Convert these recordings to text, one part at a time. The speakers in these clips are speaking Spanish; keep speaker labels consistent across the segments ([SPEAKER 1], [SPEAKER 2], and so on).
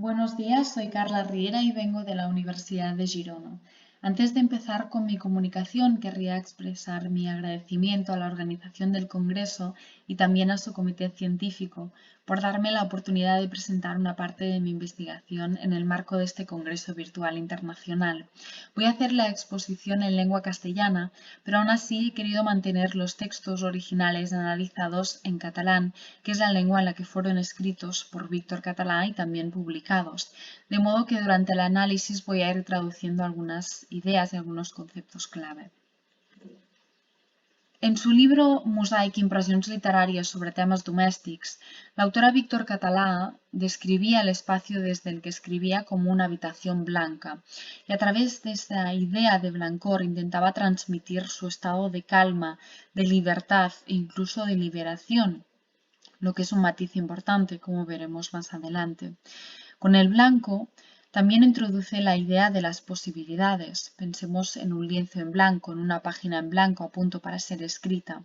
[SPEAKER 1] Buenos días, soy Carla Riera y vengo de la Universidad de Girona. Antes de empezar con mi comunicación, querría expresar mi agradecimiento a la organización del Congreso y también a su comité científico por darme la oportunidad de presentar una parte de mi investigación en el marco de este Congreso Virtual Internacional. Voy a hacer la exposición en lengua castellana, pero aún así he querido mantener los textos originales analizados en catalán, que es la lengua en la que fueron escritos por Víctor Català y también publicados, de modo que durante el análisis voy a ir traduciendo algunas ideas y algunos conceptos clave. En su libro Mosaic, impressions literàries sobre temas domèstics, l'autora Víctor Català describía el espacio desde el que escribía como una habitación blanca, y a través de esa idea de blancor intentaba transmitir su estado de calma, de libertad e incluso de liberación, lo que es un matiz importante, como veremos más adelante. Con el blanco también introduce la idea de las posibilidades. Pensemos en un lienzo en blanco, en una página en blanco a punto para ser escrita.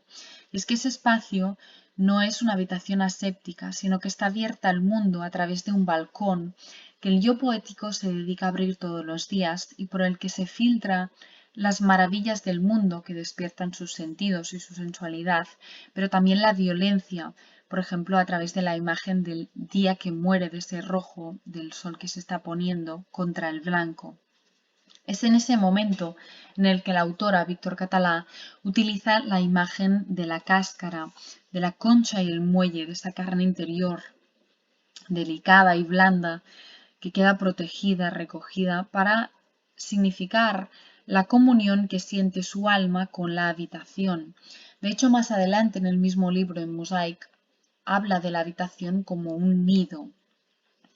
[SPEAKER 1] Y es que ese espacio no es una habitación aséptica, sino que está abierta al mundo a través de un balcón que el yo poético se dedica a abrir todos los días y por el que se filtra las maravillas del mundo que despiertan sus sentidos y su sensualidad, pero también la violencia, por ejemplo, a través de la imagen del día que muere, de ese rojo del sol que se está poniendo contra el blanco. Es en ese momento en el que la autora, Víctor Català, utiliza la imagen de la cáscara, de la concha y el muelle, de esa carne interior delicada y blanda que queda protegida, recogida, para significar la comunión que siente su alma con la habitación. De hecho, más adelante en el mismo libro, en Mosaic, habla de la habitación como un nido.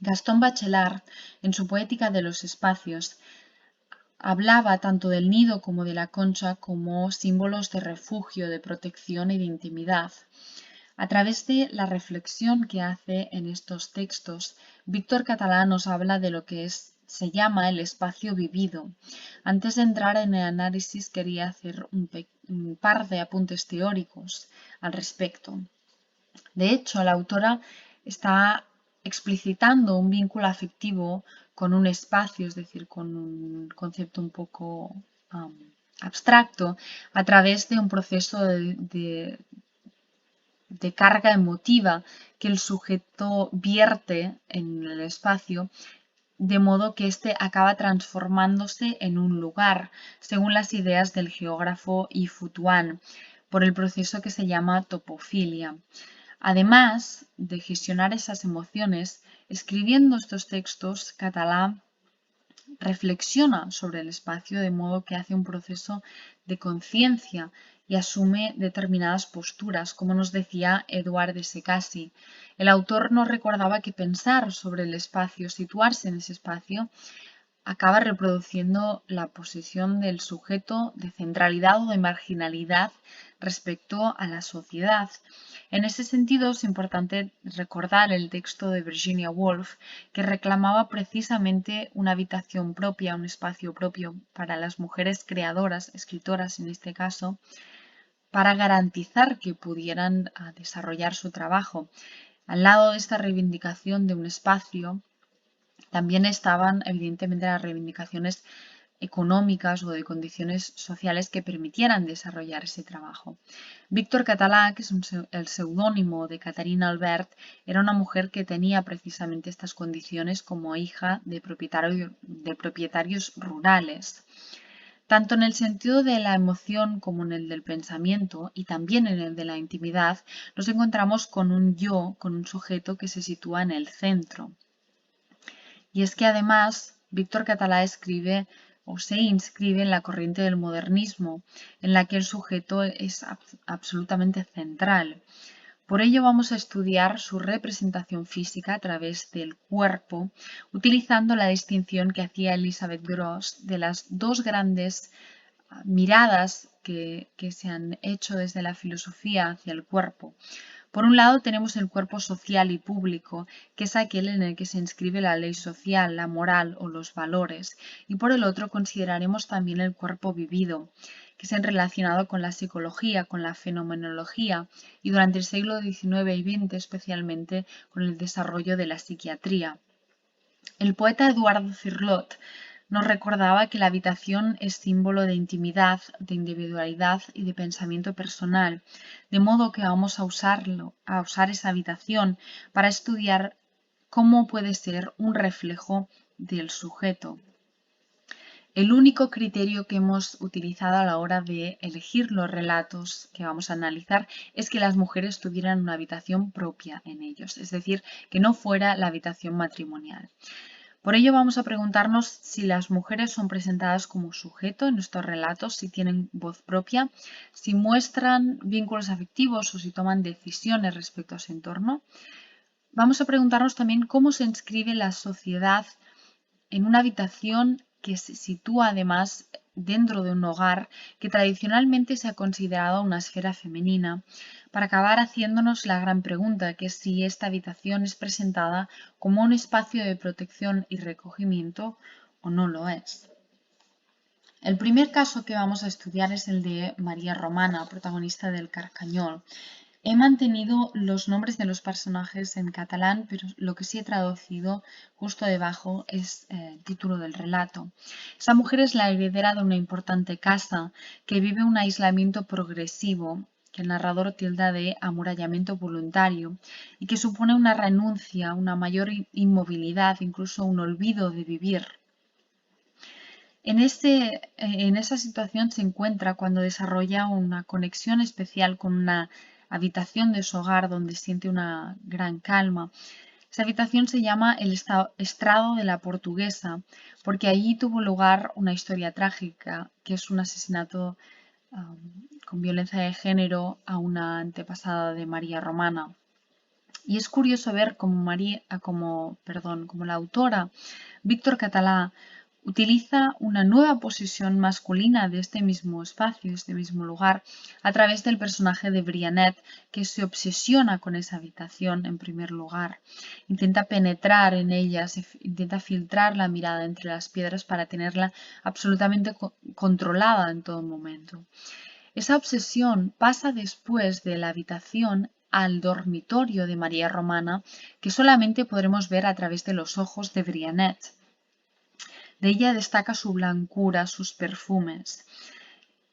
[SPEAKER 1] Gastón Bachelard, en su Poética de los Espacios, hablaba tanto del nido como de la concha como símbolos de refugio, de protección y de intimidad. A través de la reflexión que hace en estos textos, Víctor Català nos habla de lo que se llama el espacio vivido. Antes de entrar en el análisis, quería hacer un par de apuntes teóricos al respecto. De hecho, la autora está explicitando un vínculo afectivo con un espacio, es decir, con un concepto un poco abstracto, a través de un proceso de carga emotiva que el sujeto vierte en el espacio, de modo que éste acaba transformándose en un lugar, según las ideas del geógrafo Yves Foutuan, por el proceso que se llama topofilia. Además de gestionar esas emociones, escribiendo estos textos, Català reflexiona sobre el espacio de modo que hace un proceso de conciencia y asume determinadas posturas, como nos decía Eduard de Secassi. El autor nos recordaba que pensar sobre el espacio, situarse en ese espacio, acaba reproduciendo la posición del sujeto de centralidad o de marginalidad respecto a la sociedad. En ese sentido, es importante recordar el texto de Virginia Woolf, que reclamaba precisamente una habitación propia, un espacio propio para las mujeres creadoras, escritoras en este caso, para garantizar que pudieran desarrollar su trabajo. Al lado de esta reivindicación de un espacio, también estaban evidentemente las reivindicaciones económicas o de condiciones sociales que permitieran desarrollar ese trabajo. Víctor Català, que es el seudónimo de Caterina Albert, era una mujer que tenía precisamente estas condiciones como hija de propietarios rurales. Tanto en el sentido de la emoción como en el del pensamiento y también en el de la intimidad, nos encontramos con un yo, con un sujeto que se sitúa en el centro. Y es que además Víctor Català escribe o se inscribe en la corriente del modernismo, en la que el sujeto es absolutamente central. Por ello vamos a estudiar su representación física a través del cuerpo, utilizando la distinción que hacía Elisabeth Grosz de las dos grandes miradas que se han hecho desde la filosofía hacia el cuerpo. Por un lado tenemos el cuerpo social y público, que es aquel en el que se inscribe la ley social, la moral o los valores, y por el otro consideraremos también el cuerpo vivido, que se han relacionado con la psicología, con la fenomenología y durante el siglo XIX y XX especialmente con el desarrollo de la psiquiatría. El poeta Eduardo Cirlot nos recordaba que la habitación es símbolo de intimidad, de individualidad y de pensamiento personal, de modo que vamos a usar esa habitación para estudiar cómo puede ser un reflejo del sujeto. El único criterio que hemos utilizado a la hora de elegir los relatos que vamos a analizar es que las mujeres tuvieran una habitación propia en ellos, es decir, que no fuera la habitación matrimonial. Por ello vamos a preguntarnos si las mujeres son presentadas como sujeto en estos relatos, si tienen voz propia, si muestran vínculos afectivos o si toman decisiones respecto a su entorno. Vamos a preguntarnos también cómo se inscribe la sociedad en una habitación que se sitúa además dentro de un hogar que tradicionalmente se ha considerado una esfera femenina, para acabar haciéndonos la gran pregunta, que es si esta habitación es presentada como un espacio de protección y recogimiento o no lo es. El primer caso que vamos a estudiar es el de María Romana, protagonista del Carcañol. He mantenido los nombres de los personajes en catalán, pero lo que sí he traducido justo debajo es el título del relato. Esa mujer es la heredera de una importante casa que vive un aislamiento progresivo que el narrador tilda de amurallamiento voluntario y que supone una renuncia, una mayor inmovilidad, incluso un olvido de vivir. En esa situación se encuentra cuando desarrolla una conexión especial con una habitación de su hogar donde siente una gran calma. Esa habitación se llama el estrado de la Portuguesa, porque allí tuvo lugar una historia trágica, que es un asesinato con violencia de género a una antepasada de María Romana. Y es curioso ver cómo la autora Víctor Català utiliza una nueva posición masculina de este mismo espacio, este mismo lugar, a través del personaje de Brianet, que se obsesiona con esa habitación en primer lugar. Intenta penetrar en ella, intenta filtrar la mirada entre las piedras para tenerla absolutamente controlada en todo momento. Esa obsesión pasa después de la habitación al dormitorio de María Romana, que solamente podremos ver a través de los ojos de Brianet. De ella destaca su blancura, sus perfumes.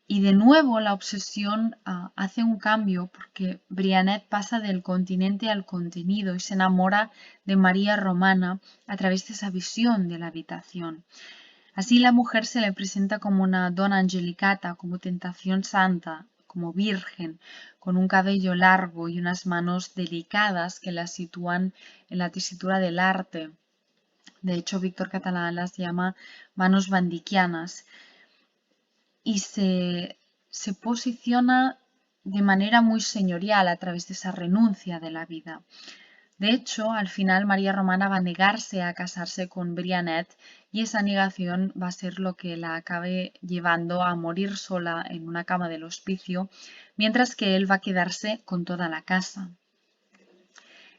[SPEAKER 1] Y de nuevo la obsesión hace un cambio porque Brianet pasa del continente al contenido y se enamora de María Romana a través de esa visión de la habitación. Así la mujer se le presenta como una donna angelicata, como tentación santa, como virgen, con un cabello largo y unas manos delicadas que la sitúan en la tesitura del arte. De hecho, Víctor Català las llama manos bandiquianas y se posiciona de manera muy señorial a través de esa renuncia de la vida. De hecho, al final María Romana va a negarse a casarse con Brianet y esa negación va a ser lo que la acabe llevando a morir sola en una cama del hospicio, mientras que él va a quedarse con toda la casa.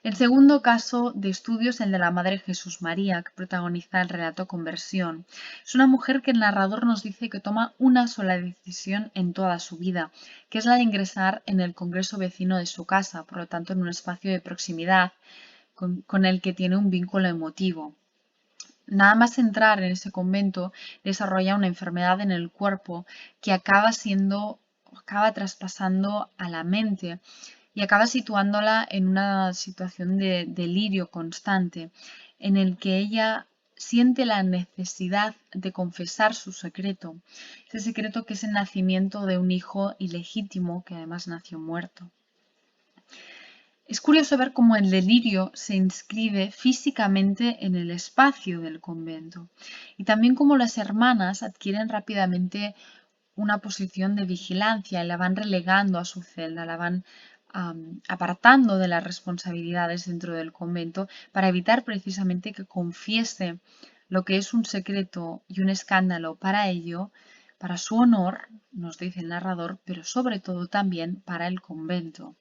[SPEAKER 1] El segundo caso de estudio es el de la Madre Jesús María, que protagoniza el relato Conversión. Es una mujer que el narrador nos dice que toma una sola decisión en toda su vida, que es la de ingresar en el congreso vecino de su casa, por lo tanto en un espacio de proximidad con el que tiene un vínculo emotivo. Nada más entrar en ese convento, desarrolla una enfermedad en el cuerpo que acaba traspasando a la mente y acaba situándola en una situación de delirio constante, en el que ella siente la necesidad de confesar su secreto, ese secreto que es el nacimiento de un hijo ilegítimo que además nació muerto. Es curioso ver cómo el delirio se inscribe físicamente en el espacio del convento y también cómo las hermanas adquieren rápidamente una posición de vigilancia y la van relegando a su celda, la van apartando de las responsabilidades dentro del convento para evitar precisamente que confiese lo que es un secreto y un escándalo para ello, para su honor, nos dice el narrador, pero sobre todo también para el convento.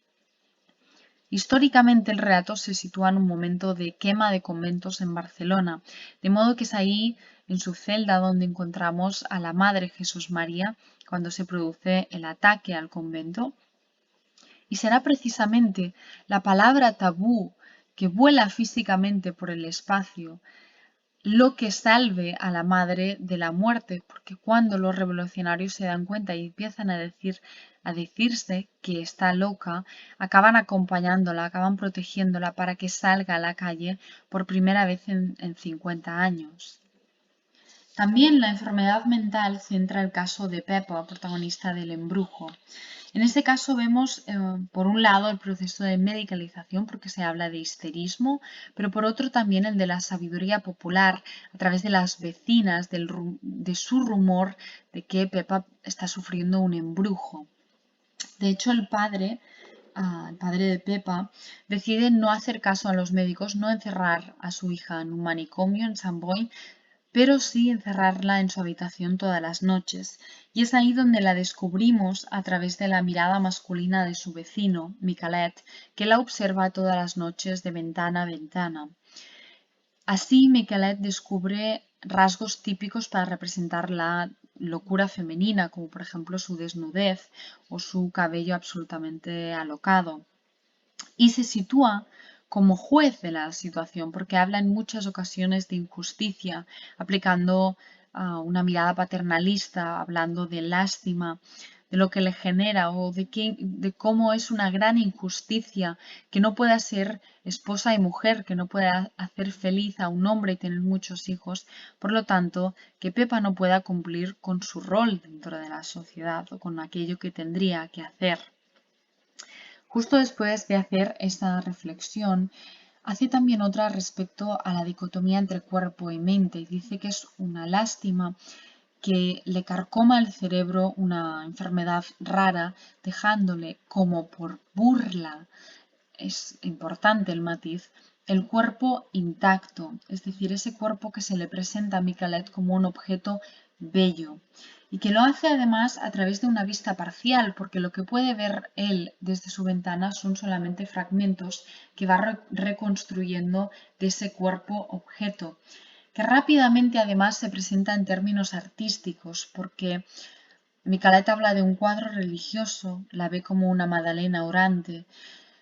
[SPEAKER 1] Históricamente el relato se sitúa en un momento de quema de conventos en Barcelona, de modo que es ahí, en su celda, donde encontramos a la Madre Jesús María cuando se produce el ataque al convento. Y será precisamente la palabra tabú que vuela físicamente por el espacio lo que salve a la madre de la muerte, porque cuando los revolucionarios se dan cuenta y empiezan a decirse que está loca, acaban acompañándola, acaban protegiéndola para que salga a la calle por primera vez en 50 años. También la enfermedad mental centra el caso de Peppa, protagonista del Embrujo. En este caso vemos, por un lado, el proceso de medicalización, porque se habla de histerismo, pero por otro también el de la sabiduría popular, a través de las vecinas, de su rumor de que Peppa está sufriendo un embrujo. De hecho, el padre de Peppa, decide no hacer caso a los médicos, no encerrar a su hija en un manicomio en San Boy, pero sí encerrarla en su habitación todas las noches. Y es ahí donde la descubrimos a través de la mirada masculina de su vecino, Micalet, que la observa todas las noches de ventana a ventana. Así, Micalet descubre rasgos típicos para representar la locura femenina, como por ejemplo su desnudez o su cabello absolutamente alocado. Y se sitúa como juez de la situación, porque habla en muchas ocasiones de injusticia, aplicando una mirada paternalista, hablando de lástima, de lo que le genera o de cómo es una gran injusticia que no pueda ser esposa y mujer, que no pueda hacer feliz a un hombre y tener muchos hijos, por lo tanto, que Pepa no pueda cumplir con su rol dentro de la sociedad o con aquello que tendría que hacer. Justo después de hacer esta reflexión, hace también otra respecto a la dicotomía entre cuerpo y mente y dice que es una lástima que le carcoma el cerebro una enfermedad rara, dejándole como por burla, es importante el matiz, el cuerpo intacto, es decir, ese cuerpo que se le presenta a Micalet como un objeto bello y que lo hace además a través de una vista parcial, porque lo que puede ver él desde su ventana son solamente fragmentos que va reconstruyendo de ese cuerpo objeto, que rápidamente además se presenta en términos artísticos, porque Micalet habla de un cuadro religioso, la ve como una Madalena orante.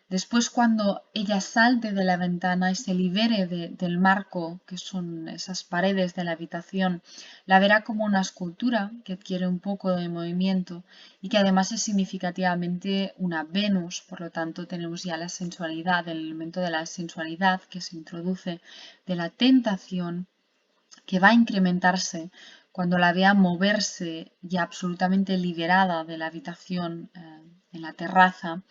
[SPEAKER 1] Después, cuando ella salte de la ventana y se libere del marco, que son esas paredes de la habitación, la verá como una escultura que adquiere un poco de movimiento y que además es significativamente una Venus. Por lo tanto, tenemos ya la sensualidad, el elemento de la sensualidad que se introduce, de la tentación, que va a incrementarse cuando la vea moverse ya absolutamente liberada de la habitación en la terraza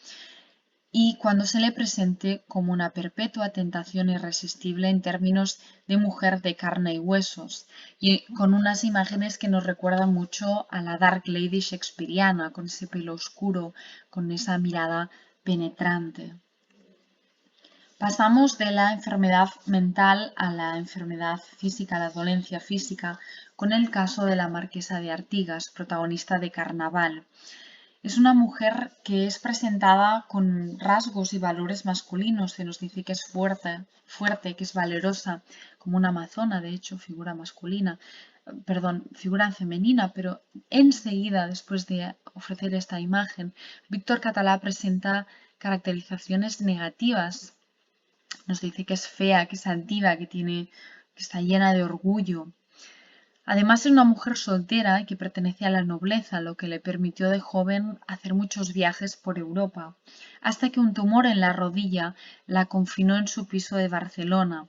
[SPEAKER 1] y cuando se le presente como una perpetua tentación irresistible en términos de mujer de carne y huesos, y con unas imágenes que nos recuerdan mucho a la Dark Lady shakespeariana, con ese pelo oscuro, con esa mirada penetrante. Pasamos de la enfermedad mental a la enfermedad física, la dolencia física, con el caso de la marquesa de Artigas, protagonista de Carnaval. Es una mujer que es presentada con rasgos y valores masculinos. Se nos dice que es fuerte, que es valerosa, como una amazona, de hecho, figura masculina, perdón, figura femenina, pero enseguida, después de ofrecer esta imagen, Víctor Catalá presenta caracterizaciones negativas. Nos dice que es fea, que es altiva, que está llena de orgullo. Además es una mujer soltera que pertenece a la nobleza, lo que le permitió de joven hacer muchos viajes por Europa, hasta que un tumor en la rodilla la confinó en su piso de Barcelona,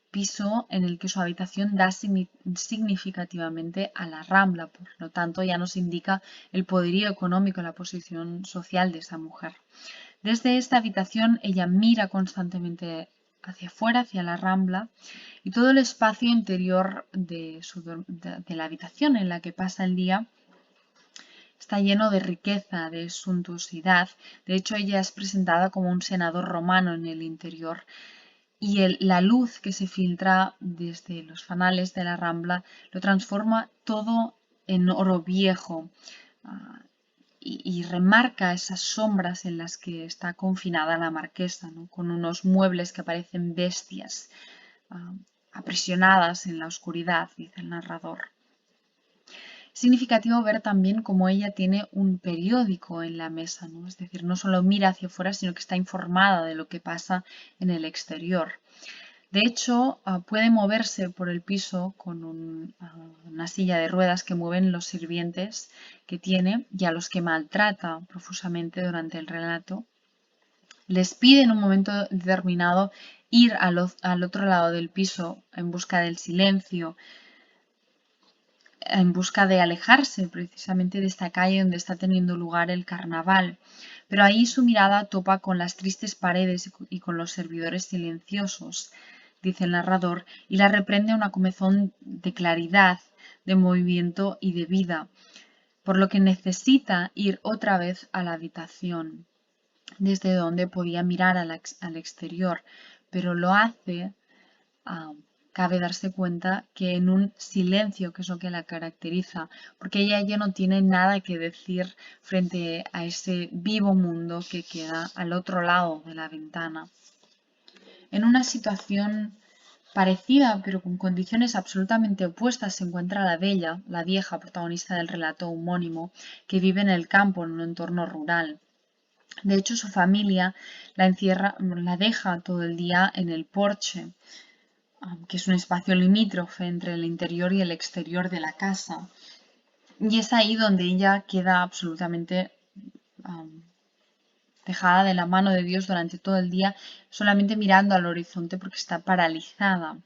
[SPEAKER 1] piso en el que su habitación da significativamente a la Rambla, por lo tanto ya nos indica el poderío económico, la posición social de esa mujer. Desde esta habitación ella mira constantemente hacia afuera, hacia la Rambla, y todo el espacio interior de la habitación en la que pasa el día está lleno de riqueza, de suntuosidad. De hecho, ella es presentada como un senador romano en el interior y la luz que se filtra desde los fanales de la Rambla lo transforma todo en oro viejo. Y remarca esas sombras en las que está confinada la marquesa, ¿no? Con unos muebles que parecen bestias aprisionadas en la oscuridad, dice el narrador. Es significativo ver también cómo ella tiene un periódico en la mesa, ¿no? Es decir, no solo mira hacia afuera, sino que está informada de lo que pasa en el exterior. De hecho, puede moverse por el piso con una silla de ruedas que mueven los sirvientes que tiene y a los que maltrata profusamente durante el relato. Les pide en un momento determinado ir al otro lado del piso en busca del silencio, en busca de alejarse precisamente de esta calle donde está teniendo lugar el carnaval. Pero ahí su mirada topa con las tristes paredes y con los servidores silenciosos, dice el narrador, y la reprende una comezón de claridad, de movimiento y de vida, por lo que necesita ir otra vez a la habitación, desde donde podía mirar al exterior, pero lo hace, cabe darse cuenta, que en un silencio, que es lo que la caracteriza, porque ella ya no tiene nada que decir frente a ese vivo mundo que queda al otro lado de la ventana. En una situación parecida, pero con condiciones absolutamente opuestas, se encuentra la Bella, la vieja protagonista del relato homónimo, que vive en el campo, en un entorno rural. De hecho, su familia la deja todo el día en el porche, que es un espacio limítrofe entre el interior y el exterior de la casa. Y es ahí donde ella queda absolutamente dejada de la mano de Dios durante todo el día, solamente mirando al horizonte porque está paralizada.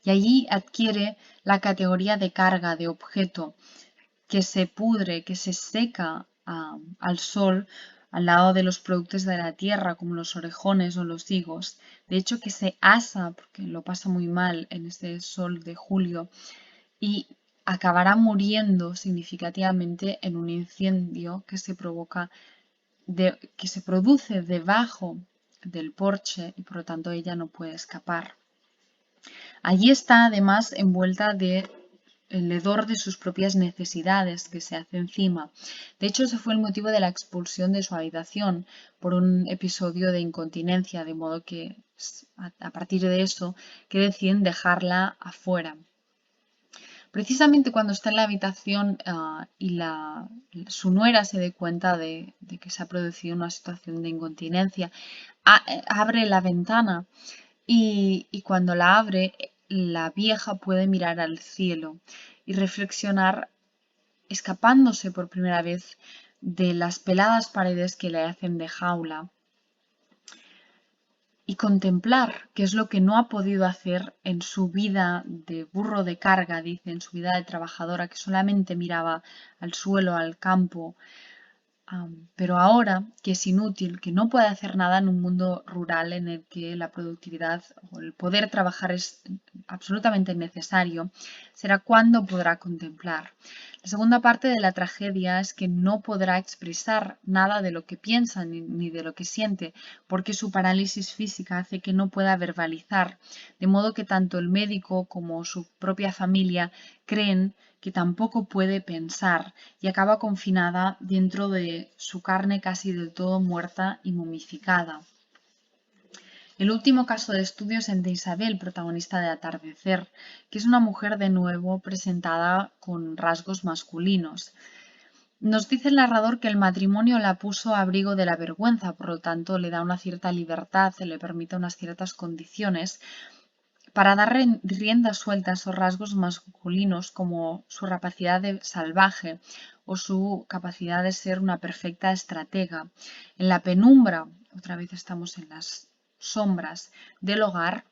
[SPEAKER 1] Y allí adquiere la categoría de carga, de objeto, que se pudre, que se seca al sol al lado de los productos de la tierra, como los orejones o los higos. De hecho, que se asa, porque lo pasa muy mal en este sol de julio, y acabará muriendo significativamente en un incendio que se que se produce debajo del porche y por lo tanto ella no puede escapar. Allí está además envuelta de el hedor de sus propias necesidades que se hace encima. De hecho, ese fue el motivo de la expulsión de su habitación por un episodio de incontinencia, de modo que a partir de eso que deciden dejarla afuera. Precisamente cuando está en la habitación y su nuera se dé cuenta de que se ha producido una situación de incontinencia, abre la ventana y cuando la abre, la vieja puede mirar al cielo y reflexionar, escapándose por primera vez de las peladas paredes que le hacen de jaula, y contemplar qué es lo que no ha podido hacer en su vida de burro de carga, dice, en su vida de trabajadora, que solamente miraba al suelo, al campo, pero ahora que es inútil, que no puede hacer nada en un mundo rural en el que la productividad o el poder trabajar es absolutamente necesario, será cuando podrá contemplar. La segunda parte de la tragedia es que no podrá expresar nada de lo que piensa ni de lo que siente, porque su parálisis física hace que no pueda verbalizar, de modo que tanto el médico como su propia familia creen que tampoco puede pensar y acaba confinada dentro de su carne casi del todo muerta y momificada. El último caso de estudio es el de Isabel, protagonista de Atardecer, que es una mujer de nuevo presentada con rasgos masculinos. Nos dice el narrador que el matrimonio la puso a abrigo de la vergüenza, por lo tanto le da una cierta libertad, le permite unas ciertas condiciones para dar rienda suelta a esos rasgos masculinos como su rapacidad de salvaje o su capacidad de ser una perfecta estratega. En la penumbra, otra vez estamos en las sombras del hogar,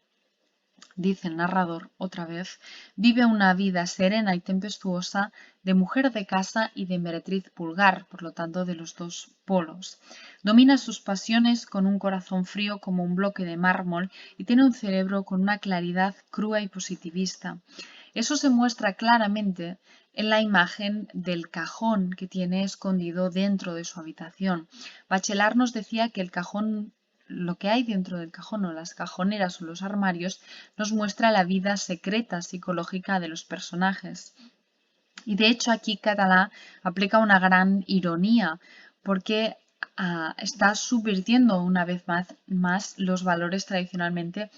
[SPEAKER 1] dice el narrador otra vez, vive una vida serena y tempestuosa de mujer de casa y de meretriz vulgar, por lo tanto de los dos polos. Domina sus pasiones con un corazón frío como un bloque de mármol y tiene un cerebro con una claridad crua y positivista. Eso se muestra claramente en la imagen del cajón que tiene escondido dentro de su habitación. Bachelard nos decía que el cajón, lo que hay dentro del cajón o las cajoneras o los armarios, nos muestra la vida secreta psicológica de los personajes. Y de hecho aquí Catalá aplica una gran ironía porque está subvirtiendo una vez más los valores tradicionalmente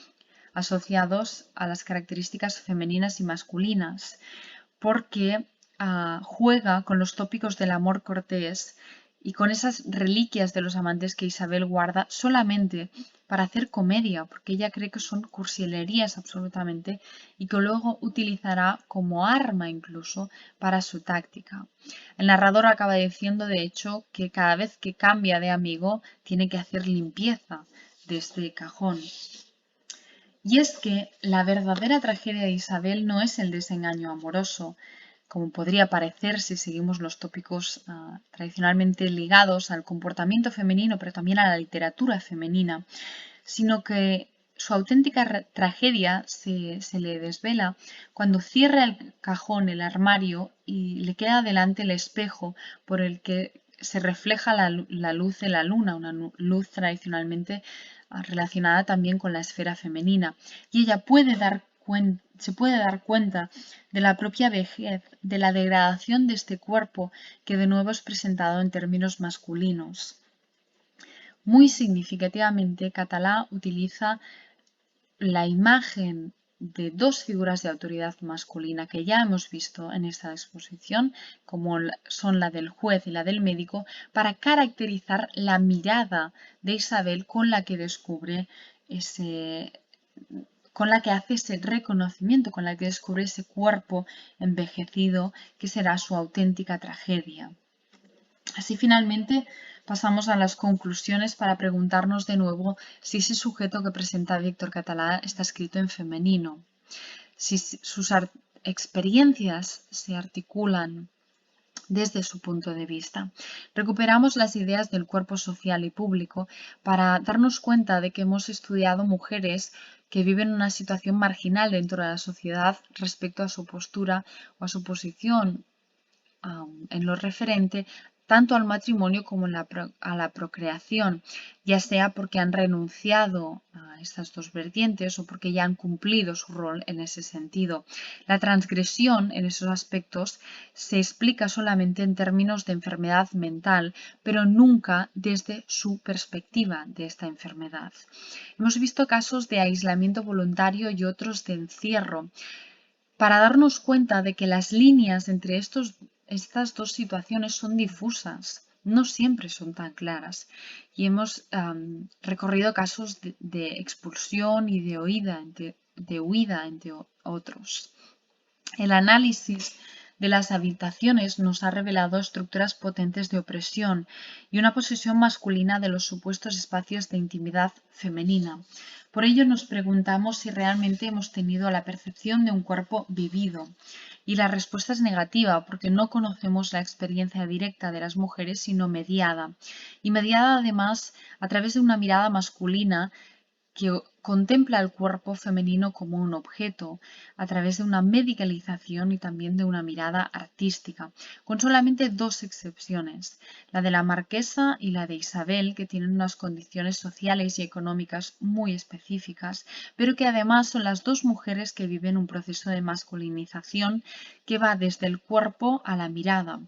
[SPEAKER 1] asociados a las características femeninas y masculinas, porque juega con los tópicos del amor cortés y con esas reliquias de los amantes que Isabel guarda solamente para hacer comedia, porque ella cree que son cursilerías absolutamente y que luego utilizará como arma incluso para su táctica. El narrador acaba diciendo, de hecho, que cada vez que cambia de amigo tiene que hacer limpieza de este cajón. Y es que la verdadera tragedia de Isabel no es el desengaño amoroso, como podría parecer si seguimos los tópicos tradicionalmente ligados al comportamiento femenino, pero también a la literatura femenina, sino que su auténtica tragedia se le desvela cuando cierra el cajón, el armario, y le queda delante el espejo por el que se refleja la luz de la luna, una luz tradicionalmente relacionada también con la esfera femenina. Y ella se puede dar cuenta de la propia vejez, de la degradación de este cuerpo que de nuevo es presentado en términos masculinos. Muy significativamente, Catalá utiliza la imagen de dos figuras de autoridad masculina que ya hemos visto en esta exposición, como son la del juez y la del médico, para caracterizar la mirada de Isabel con la que descubre con la que hace ese reconocimiento, con la que descubre ese cuerpo envejecido que será su auténtica tragedia. Así finalmente pasamos a las conclusiones para preguntarnos de nuevo si ese sujeto que presenta Víctor Català está escrito en femenino, si sus experiencias se articulan desde su punto de vista. Recuperamos las ideas del cuerpo social y público para darnos cuenta de que hemos estudiado mujeres que viven una situación marginal dentro de la sociedad respecto a su postura o a su posición en lo referente tanto al matrimonio como a la procreación, ya sea porque han renunciado a estas dos vertientes o porque ya han cumplido su rol en ese sentido. La transgresión en esos aspectos se explica solamente en términos de enfermedad mental, pero nunca desde su perspectiva de esta enfermedad. Hemos visto casos de aislamiento voluntario y otros de encierro, para darnos cuenta de que las líneas entre estas dos situaciones son difusas, no siempre son tan claras. Y hemos recorrido casos de expulsión y de huida, entre otros. El análisis de las habitaciones nos ha revelado estructuras potentes de opresión y una posesión masculina de los supuestos espacios de intimidad femenina. Por ello nos preguntamos si realmente hemos tenido la percepción de un cuerpo vivido. Y la respuesta es negativa, porque no conocemos la experiencia directa de las mujeres, sino mediada. Y mediada además a través de una mirada masculina que contempla el cuerpo femenino como un objeto, a través de una medicalización y también de una mirada artística, con solamente dos excepciones, la de la marquesa y la de Isabel, que tienen unas condiciones sociales y económicas muy específicas, pero que además son las dos mujeres que viven un proceso de masculinización que va desde el cuerpo a la mirada.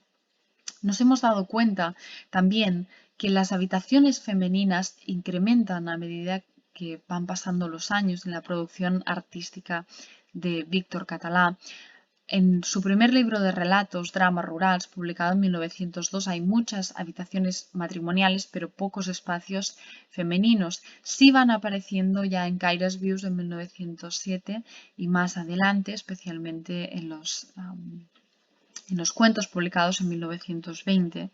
[SPEAKER 1] Nos hemos dado cuenta también que las habitaciones femeninas incrementan a medida que van pasando los años en la producción artística de Víctor Català. En su primer libro de relatos, Dramas Rurals, publicado en 1902, hay muchas habitaciones matrimoniales, pero pocos espacios femeninos. Sí van apareciendo ya en Kairos Views en 1907 y más adelante, especialmente en los cuentos publicados en 1920.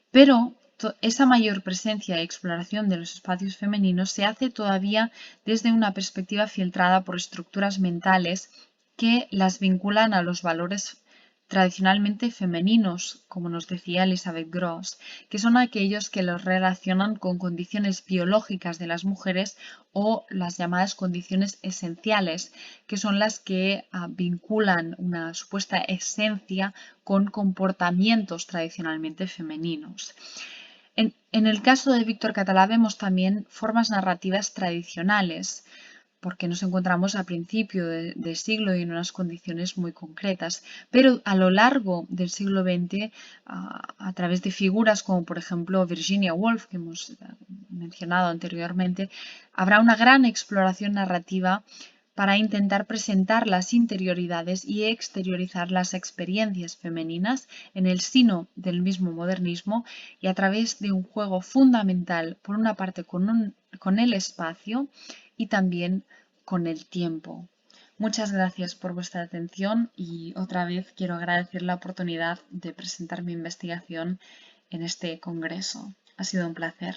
[SPEAKER 1] Pero esa mayor presencia y exploración de los espacios femeninos se hace todavía desde una perspectiva filtrada por estructuras mentales que las vinculan a los valores tradicionalmente femeninos, como nos decía Elizabeth Gross, que son aquellos que los relacionan con condiciones biológicas de las mujeres o las llamadas condiciones esenciales, que son las que vinculan una supuesta esencia con comportamientos tradicionalmente femeninos. En el caso de Víctor Català vemos también formas narrativas tradicionales, porque nos encontramos a principio de siglo y en unas condiciones muy concretas, pero a lo largo del siglo XX, a través de figuras como por ejemplo Virginia Woolf, que hemos mencionado anteriormente, habrá una gran exploración narrativa para intentar presentar las interioridades y exteriorizar las experiencias femeninas en el seno del mismo modernismo y a través de un juego fundamental, por una parte con el espacio y también con el tiempo. Muchas gracias por vuestra atención y otra vez quiero agradecer la oportunidad de presentar mi investigación en este congreso. Ha sido un placer.